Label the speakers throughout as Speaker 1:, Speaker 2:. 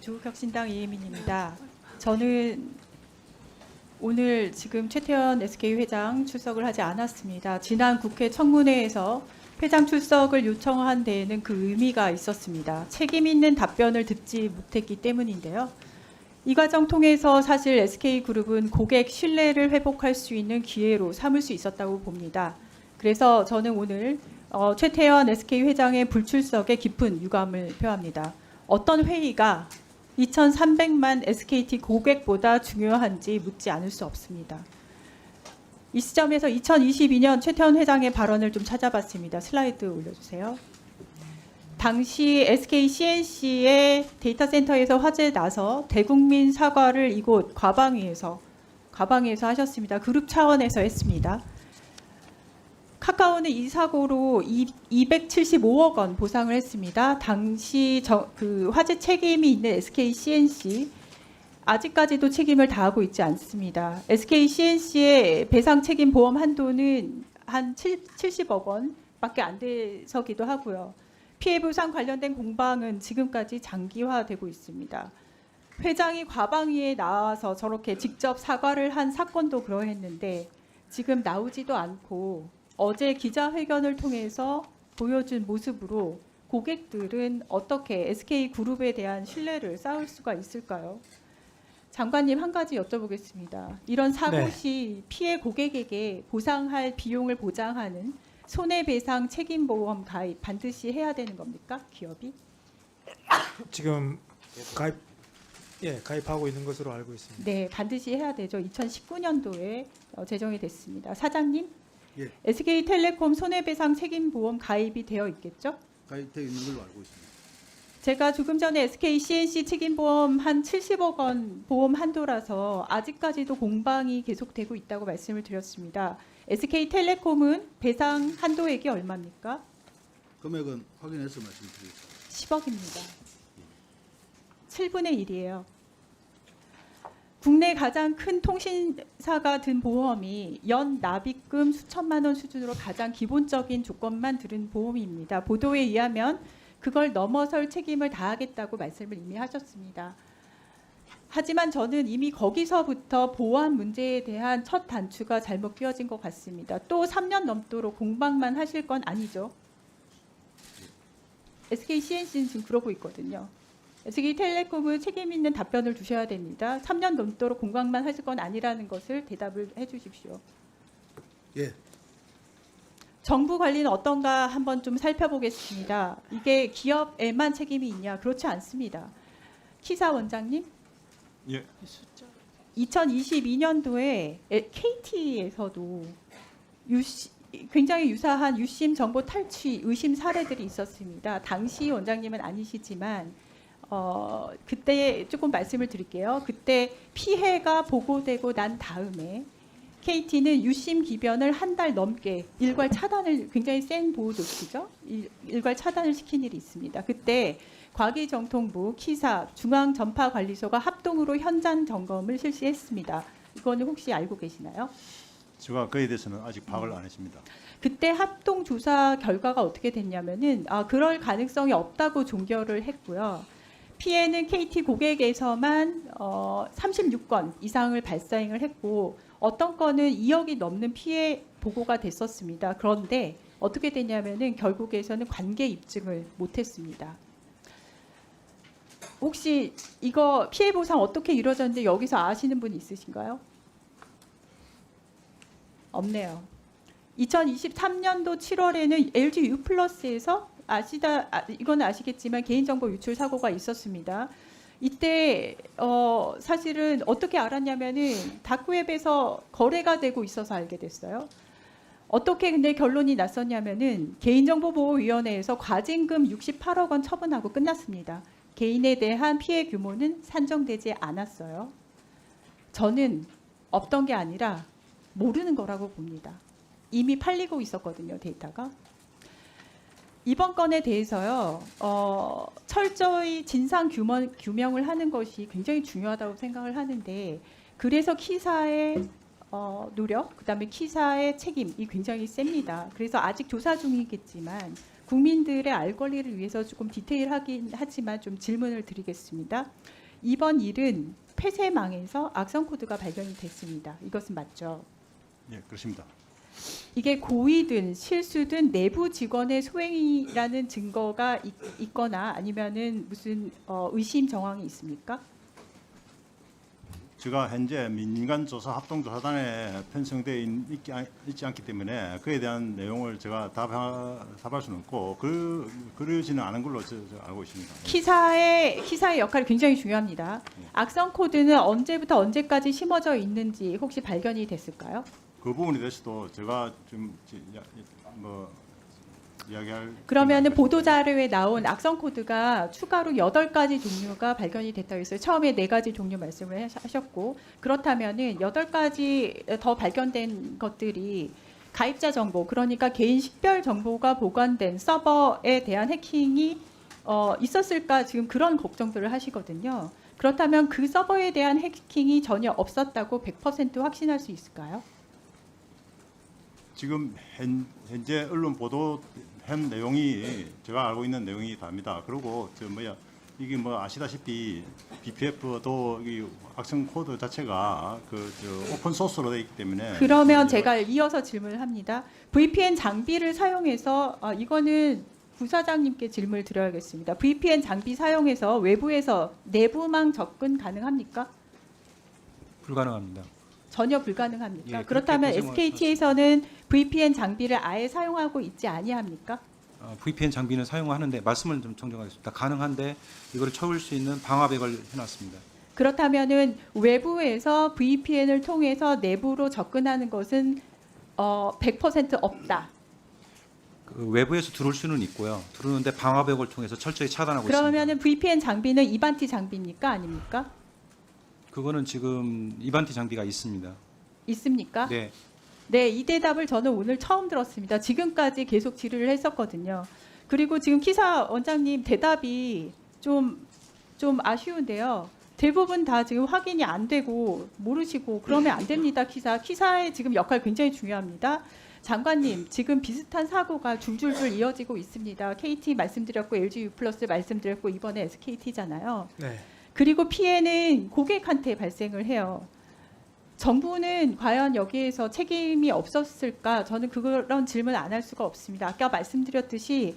Speaker 1: 조국혁신당 이혜민입니다. 저는 오늘 지금 최태원 SK 회장 출석을 하지 않았습니다. 지난 국회 청문회에서 회장 출석을 요청한 데에는 그 의미가 있었습니다. 책임 있는 답변을 듣지 못했기 때문인데요. 이 과정 통해서 사실 SK그룹은 고객 신뢰를 회복할 수 있는 기회로 삼을 수 있었다고 봅니다. 그래서 저는 오늘 최태원 SK 회장의 불출석에 깊은 유감을 표합니다. 어떤 회의가 2,300만 SKT 고객보다 중요한지 묻지 않을 수 없습니다. 이 시점에서 2022년 최태원 회장의 발언을 좀 찾아봤습니다. 슬라이드 올려주세요. 당시 SK CNC의 데이터 센터에서 화재 나서 대국민 사과를 이곳 과방위에서 하셨습니다. 그룹 차원에서 했습니다. 카카오는 이 사고로 275억 원 보상을 했습니다. 당시 그 화재 책임이 있는 SK CNC 아직까지도 책임을 다하고 있지 않습니다. SK CNC의 배상 책임 보험 한도는 한 70억 원밖에 안 돼서기도 하고요. 피해 보상 관련된 공방은 지금까지 장기화되고 있습니다. 회장이 과방위에 나와서 저렇게 직접 사과를 한 사건도 그러했는데 지금 나오지도 않고 어제 기자회견을 통해서 보여준 모습으로 고객들은 어떻게 SK그룹에 대한 신뢰를 쌓을 수가 있을까요? 장관님 한 가지 여쭤보겠습니다. 이런 사고 시 피해 고객에게 보상할 비용을 보장하는 손해배상 책임보험 가입 반드시 해야 되는 겁니까? 기업이?
Speaker 2: 지금 가입하고 있는 것으로 알고 있습니다.
Speaker 1: 네, 반드시 해야 되죠. 2019년도에 제정이 됐습니다. 사장님,
Speaker 3: 예.
Speaker 1: SK텔레콤 손해배상 책임보험 가입이 되어 있겠죠?
Speaker 3: 가입되어 있는 걸로 알고 있습니다.
Speaker 1: 제가 조금 전에 SK CNC 책임보험 한 70억 원 보험 한도라서 아직까지도 공방이 계속되고 있다고 말씀을 드렸습니다. SK텔레콤은 배상 한도액이 얼마입니까?
Speaker 3: 금액은 확인해서 말씀드리겠습니다.
Speaker 1: 10억입니다. 7분의 1이에요. 국내 가장 큰 통신사가 든 보험이 연 납입금 수천만 원 수준으로 가장 기본적인 조건만 들은 보험입니다. 보도에 의하면 그걸 넘어설 책임을 다하겠다고 말씀을 이미 하셨습니다. 하지만 저는 이미 거기서부터 보안 문제에 대한 첫 단추가 잘못 끼워진 것 같습니다. 또 3년 넘도록 공방만 하실 건 아니죠. SK CNC는 지금 그러고 있거든요. SK텔레콤은 책임 있는 답변을 주셔야 됩니다. 3년 넘도록 공방만 하실 건 아니라는 것을 대답을 해주십시오.
Speaker 3: 예.
Speaker 1: 정부 관리는 어떤가 한번 좀 살펴보겠습니다. 이게 기업에만 책임이 있냐? 그렇지 않습니다. 키사 원장님,
Speaker 4: 예.
Speaker 1: 2022년도에 KT에서도 굉장히 유사한 유심 정보 탈취 의심 사례들이 있었습니다. 당시 원장님은 아니시지만 그때 조금 말씀을 드릴게요. 그때 피해가 보고되고 난 다음에 KT는 유심 기변을 한 달 넘게 일괄 차단을, 굉장히 센 보호 조치죠. 일괄 차단을 시킨 일이 있습니다. 그때 과기정통부, 키사, 중앙전파관리소가 합동으로 현장 점검을 실시했습니다. 이거는 혹시 알고 계시나요?
Speaker 4: 제가 그에 대해서는 아직 파악을 안 했습니다. 그때
Speaker 1: 합동 조사 결과가 어떻게 됐냐면은 그럴 가능성이 없다고 종결을 했고요. 피해는 KT 고객에서만 36건 이상을 발생을 했고 어떤 건은 2억이 넘는 피해 보고가 됐었습니다. 그런데 어떻게 됐냐면은 결국에서는 관계 입증을 못했습니다. 혹시 이거 피해 보상 어떻게 이루어졌는지 여기서 아시는 분 있으신가요? 없네요. 2023년도 7월에는 LG U+에서 이건 아시겠지만 개인정보 유출 사고가 있었습니다. 이때 사실은 어떻게 알았냐면은 다크웹에서 거래가 되고 있어서 알게 됐어요. 어떻게 근데 결론이 났었냐면은 개인정보보호위원회에서 과징금 68억 원 처분하고 끝났습니다. 개인에 대한 피해 규모는 산정되지 않았어요. 저는 없던 게 아니라 모르는 거라고 봅니다. 이미 팔리고 있었거든요, 데이터가. 이번 건에 대해서요, 철저히 진상 규명을 하는 것이 굉장히 중요하다고 생각을 하는데, 그래서 키사의 노력, 그다음에 키사의 책임이 굉장히 셉니다. 그래서 아직 조사 중이겠지만 국민들의 알 권리를 위해서 조금 디테일하긴 하지만 좀 질문을 드리겠습니다. 이번 일은 폐쇄망에서 악성 코드가 발견이 됐습니다. 이것은 맞죠?
Speaker 4: 예, 그렇습니다.
Speaker 1: 이게 고의든 실수든 내부 직원의 소행이라는 증거가 있거나 아니면은 무슨 의심 정황이 있습니까?
Speaker 4: 제가 현재 민간조사 합동조사단에 편성되어 있지 않기 때문에 그에 대한 내용을 제가 답할 수는 없고 그러지는 않은 걸로 제가 알고 있습니다.
Speaker 1: 키사의 역할이 굉장히 중요합니다. 악성 코드는 언제부터 언제까지 심어져 있는지 혹시 발견이 됐을까요?
Speaker 4: 그 부분에 대해서도 제가 좀 이야기할.
Speaker 1: 그러면은 보도 자료에 나온 악성 코드가 추가로 8가지 종류가 발견이 됐다고 했어요. 처음에 4가지 종류 말씀을 하셨고, 그렇다면은 8가지 더 발견된 것들이 가입자 정보, 그러니까 개인 식별 정보가 보관된 서버에 대한 해킹이 있었을까, 지금 그런 걱정들을 하시거든요. 그렇다면 그 서버에 대한 해킹이 전혀 없었다고 100% 확신할 수 있을까요?
Speaker 4: 지금 현재 언론 보도한 내용이 제가 알고 있는 내용이 답니다. 그리고 이게 아시다시피 BPF도 이 악성 코드 자체가 오픈 소스로 되어 있기 때문에.
Speaker 1: 그러면 제가 이어서 질문을 합니다. VPN 장비를 사용해서 이거는 부사장님께 질문을 드려야겠습니다. VPN 장비 사용해서 외부에서 내부망 접근 가능합니까?
Speaker 5: 불가능합니다.
Speaker 1: 전혀 불가능합니까?
Speaker 5: 예,
Speaker 1: 그렇다면
Speaker 5: 그렇게
Speaker 1: SKT에서는 VPN 장비를 아예 사용하고 있지 아니합니까?
Speaker 5: VPN 장비는 사용하는데 말씀을 좀 정정하겠습니다. 가능한데 이거를 채울 수 있는 방화벽을 해놨습니다.
Speaker 1: 그렇다면은 외부에서 VPN을 통해서 내부로 접근하는 것은 100% 없다.
Speaker 5: 그 외부에서 들어올 수는 있고요. 들어오는데 방화벽을 통해서 철저히 차단하고 있습니다.
Speaker 1: 그러면은 VPN 장비는 이반티 장비입니까? 아닙니까?
Speaker 5: 그거는 지금 이반티 장비가 있습니다.
Speaker 1: 있습니까?
Speaker 5: 네.
Speaker 1: 네, 이 대답을 저는 오늘 처음 들었습니다. 지금까지 계속 질의를 했었거든요. 그리고 지금 키사 원장님 대답이 좀 아쉬운데요. 대부분 다 지금 확인이 안 되고 모르시고 그러면 안 됩니다. 키사의 지금 역할 굉장히 중요합니다. 장관님, 지금 비슷한 사고가 줄줄줄 이어지고 있습니다. KT 말씀드렸고 LG U+ 말씀드렸고 이번에 SKT잖아요.
Speaker 2: 네.
Speaker 1: 그리고 피해는 고객한테 발생을 해요. 정부는 과연 여기에서 책임이 없었을까? 저는 그런 질문 안 할 수가 없습니다. 아까 말씀드렸듯이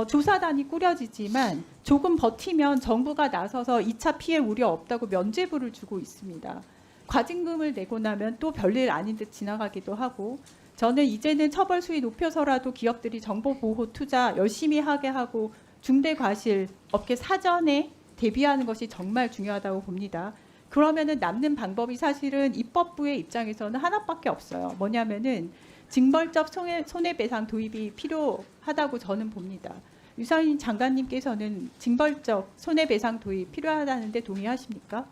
Speaker 1: 조사단이 꾸려지지만 조금 버티면 정부가 나서서 2차 피해 우려 없다고 면죄부를 주고 있습니다. 과징금을 내고 나면 또 별일 아닌 듯 지나가기도 하고, 저는 이제는 처벌 수위 높여서라도 기업들이 정보 보호 투자 열심히 하게 하고 중대 과실 업계 사전에 대비하는 것이 정말 중요하다고 봅니다. 그러면은 남는 방법이 사실은 입법부의 입장에서는 하나밖에 없어요. 뭐냐면은 징벌적 손해배상 도입이 필요하다고 저는 봅니다. 유상인 장관님께서는 징벌적 손해배상 도입 필요하다는데 동의하십니까?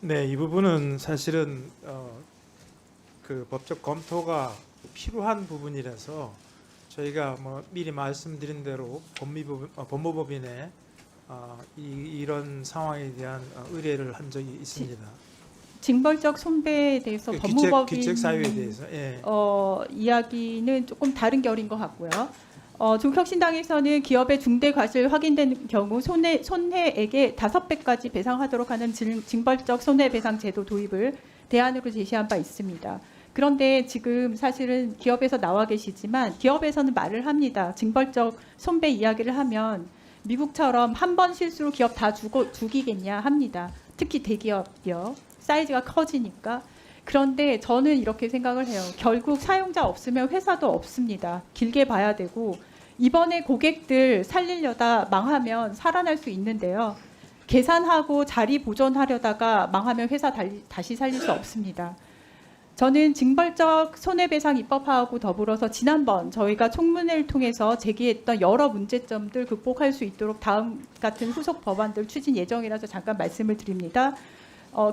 Speaker 2: 네, 이 부분은 사실은 그 법적 검토가 필요한 부분이라서 저희가 미리 말씀드린 대로 법무법인에 이런 상황에 대한 의뢰를 한 적이 있습니다.
Speaker 1: 징벌적 손배에 대해서 법무법인
Speaker 2: 기책 사유에 대해서 예.
Speaker 1: 이야기는 조금 다른 결인 것 같고요. 중혁신당에서는 기업의 중대 과실 확인된 경우 손해액의 5배까지 배상하도록 하는 징벌적 손해배상 제도 도입을 대안으로 제시한 바 있습니다. 그런데 지금 사실은 기업에서 나와 계시지만 기업에서는 말을 합니다. 징벌적 손배 이야기를 하면 미국처럼 한 번 실수로 기업 다 죽이겠냐 합니다. 특히 대기업이요. 사이즈가 커지니까. 그런데 저는 이렇게 생각을 해요. 결국 사용자 없으면 회사도 없습니다. 길게 봐야 되고 이번에 고객들 살리려다 망하면 살아날 수 있는데요. 계산하고 자리 보존하려다가 망하면 회사 다시 살릴 수 없습니다. 저는 징벌적 손해배상 입법하고 더불어서 지난번 저희가 청문회를 통해서 제기했던 여러 문제점들 극복할 수 있도록 다음 같은 후속 법안들 추진 예정이라서 잠깐 말씀을 드립니다.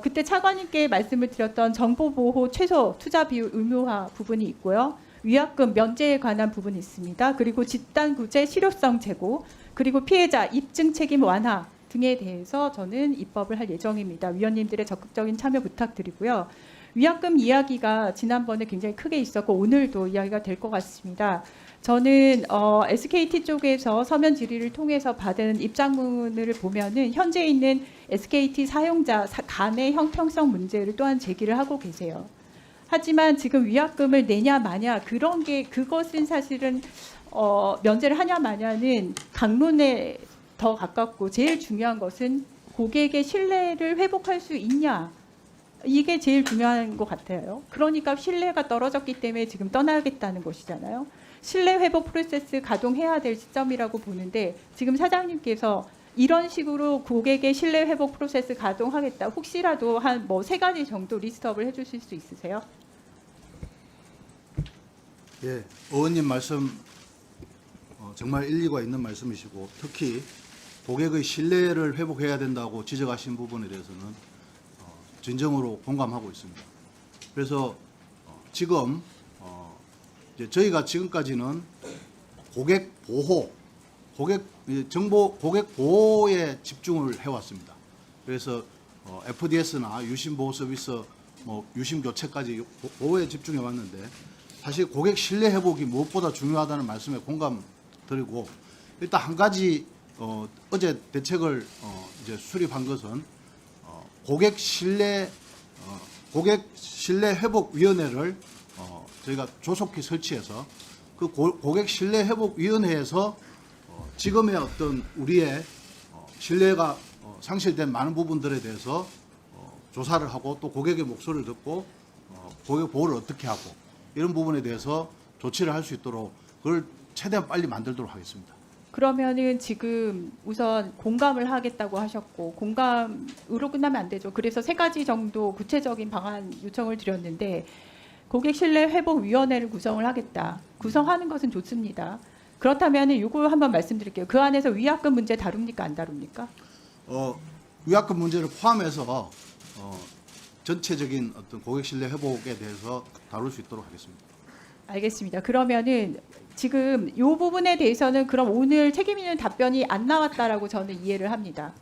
Speaker 1: 그때 차관님께 말씀을 드렸던 정보보호 최소 투자 비율 의무화 부분이 있고요. 위약금 면제에 관한 부분이 있습니다. 그리고 집단구제 실효성 제고, 그리고 피해자 입증 책임 완화 등에 대해서 저는 입법을 할 예정입니다. 위원님들의 적극적인 참여 부탁드리고요. 위약금 이야기가 지난번에 굉장히 크게 있었고 오늘도 이야기가 될 것 같습니다. 저는 SKT 쪽에서 서면 질의를 통해서 받은 입장문을 보면은 현재 있는 SKT 사용자 간의 형평성 문제를 또한 제기를 하고 계세요. 하지만 지금 위약금을 내냐 마냐 그런 게 그것은 사실은 면제를 하냐 마냐는 강론에 더 가깝고 제일 중요한 것은 고객의 신뢰를 회복할 수 있냐 이게 제일 중요한 것 같아요. 그러니까 신뢰가 떨어졌기 때문에 지금 떠나겠다는 것이잖아요. 신뢰 회복 프로세스 가동해야 될 시점이라고 보는데 지금 사장님께서 이런 식으로 고객의 신뢰 회복 프로세스 가동하겠다. 혹시라도 한 뭐 3가지 정도 리스트업을 해주실 수 있으세요?
Speaker 3: 예, 의원님 말씀 정말 일리가 있는 말씀이시고 특히 고객의 신뢰를 회복해야 된다고 지적하신 부분에 대해서는 진정으로 공감하고 있습니다. 그래서 지금 이제 저희가 지금까지는 고객 보호, 고객 보호에 집중을 해왔습니다. 그래서 FDS나 유심 보호 서비스, 뭐 유심 교체까지 보호에 집중해 왔는데 사실 고객 신뢰 회복이 무엇보다 중요하다는 말씀에 공감드리고 일단 한 가지 어제 대책을 이제 수립한 것은 고객 신뢰 회복 위원회를 저희가 조속히 설치해서 그 고객 신뢰 회복 위원회에서 지금의 어떤 우리의 신뢰가 상실된 많은 부분들에 대해서 조사를 하고 또 고객의 목소리를 듣고 고객 보호를 어떻게 하고 이런 부분에 대해서 조치를 할 수 있도록 그걸 최대한 빨리 만들도록 하겠습니다.
Speaker 1: 그러면은 지금 우선 공감을 하겠다고 하셨고 공감으로 끝나면 안 되죠. 그래서 3가지 정도 구체적인 방안 요청을 드렸는데 고객 신뢰 회복 위원회를 구성을 하겠다. 구성하는 것은 좋습니다. 그렇다면은 이거 한번 말씀드릴게요. 그 안에서 위약금 문제 다룹니까 안 다룹니까?
Speaker 3: 위약금 문제를 포함해서 전체적인 어떤 고객 신뢰 회복에 대해서 다룰 수 있도록 하겠습니다.
Speaker 1: 알겠습니다. 그러면은 지금 이 부분에 대해서는 그럼 오늘 책임 있는 답변이 안 나왔다라고 저는 이해를 합니다.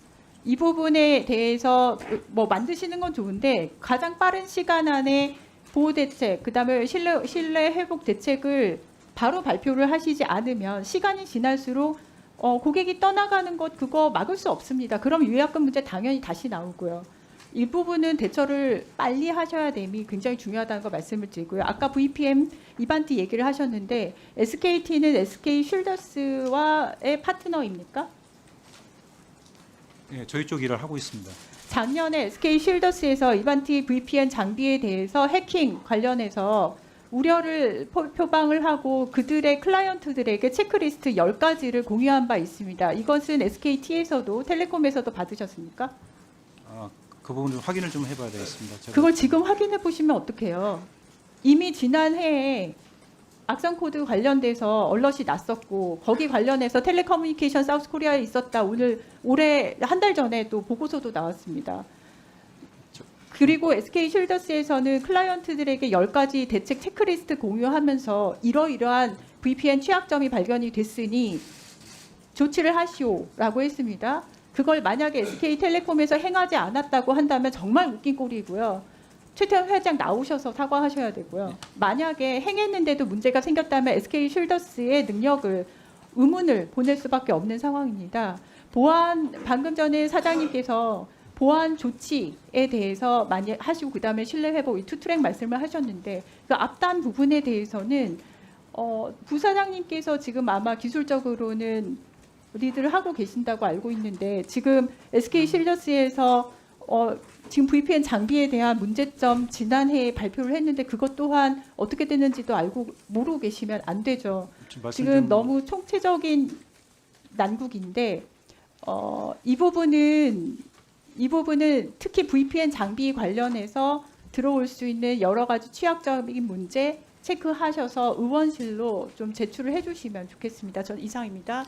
Speaker 1: 이 부분에 대해서 뭐 만드시는 건 좋은데 가장 빠른 시간 안에 보호 대책, 그다음에 신뢰 회복 대책을 바로 발표를 하시지 않으면 시간이 지날수록 고객이 떠나가는 것 그거 막을 수 없습니다. 그럼 위약금 문제 당연히 다시 나오고요. 이 부분은 대처를 빨리 하셔야 됨이 굉장히 중요하다는 거 말씀을 드리고요. 아까 VPN 이반티 얘기를 하셨는데 SKT는 SK 쉴더스와의 파트너입니까?
Speaker 5: 예, 저희 쪽 일을 하고 있습니다.
Speaker 1: 작년에 SK 쉴더스에서 이반티 VPN 장비에 대해서 해킹 관련해서 우려를 표방을 하고 그들의 클라이언트들에게 체크리스트 10가지를 공유한 바 있습니다. 이것은 SKT에서도 텔레콤에서도 받으셨습니까?
Speaker 5: 그 부분 좀 확인을 좀 해봐야 되겠습니다. 제가
Speaker 1: 그걸 지금 확인해 보시면 어떡해요? 이미 지난해에 악성 코드 관련돼서 얼럿이 났었고 거기 관련해서 텔레커뮤니케이션 사우스 코리아에 있었다. 올해 한 달 전에 또 보고서도 나왔습니다. 그리고 SK 쉴더스에서는 클라이언트들에게 10가지 대책 체크리스트 공유하면서 이러이러한 VPN 취약점이 발견이 됐으니 조치를 하시오라고 했습니다. 그걸 만약에 SK텔레콤에서 행하지 않았다고 한다면 정말 웃긴 꼴이고요. 최태원 회장 나오셔서 사과하셔야 되고요. 만약에 행했는데도 문제가 생겼다면 SK 쉴더스의 능력을 의문을 보낼 수밖에 없는 상황입니다. 방금 전에 사장님께서 보안 조치에 대해서 많이 하시고 그다음에 신뢰 회복 이 투트랙 말씀을 하셨는데 그 앞단 부분에 대해서는 부사장님께서 지금 아마 기술적으로는 리드를 하고 계신다고 알고 있는데 지금 SK 쉴더스에서 지금 VPN 장비에 대한 문제점 지난해에 발표를 했는데 그것 또한 어떻게 됐는지도 모르고 계시면 안 되죠. 지금 너무 총체적인 난국인데 이 부분은 특히 VPN 장비 관련해서 들어올 수 있는 여러 가지 취약적인 문제 체크하셔서 의원실로 좀 제출을 해주시면 좋겠습니다. 전 이상입니다.